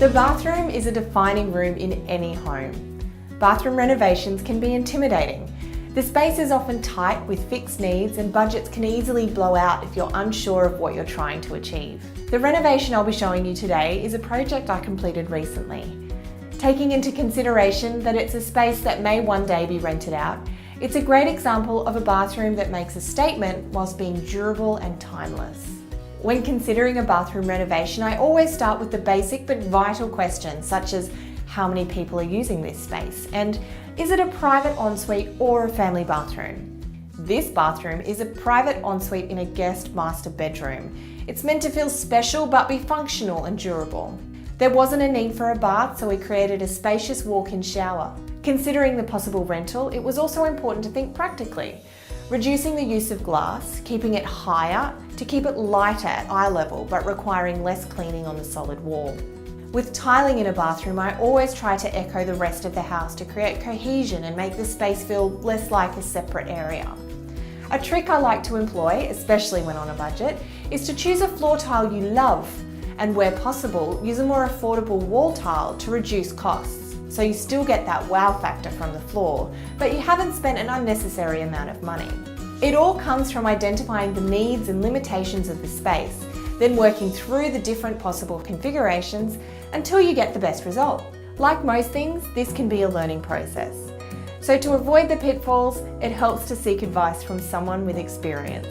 The bathroom is a defining room in any home. Bathroom renovations can be intimidating. The space is often tight with fixed needs, and budgets can easily blow out if you're unsure of what you're trying to achieve. The renovation I'll be showing you today is a project I completed recently. Taking into consideration that it's a space that may one day be rented out, it's a great example of a bathroom that makes a statement whilst being durable and timeless. When considering a bathroom renovation, I always start with the basic but vital questions such as how many people are using this space, and is it a private ensuite or a family bathroom? This bathroom is a private ensuite in a guest master bedroom. It's meant to feel special but be functional and durable. There wasn't a need for a bath, so we created a spacious walk-in shower. Considering the possible rental, it was also important to think practically, reducing the use of glass, keeping it higher to keep it lighter at eye level but requiring less cleaning on the solid wall. With tiling in a bathroom, I always try to echo the rest of the house to create cohesion and make the space feel less like a separate area. A trick I like to employ, especially when on a budget, is to choose a floor tile you love and, where possible, use a more affordable wall tile to reduce costs, so you still get that wow factor from the floor, but you haven't spent an unnecessary amount of money. It all comes from identifying the needs and limitations of the space, then working through the different possible configurations until you get the best result. Like most things, this can be a learning process. So to avoid the pitfalls, it helps to seek advice from someone with experience.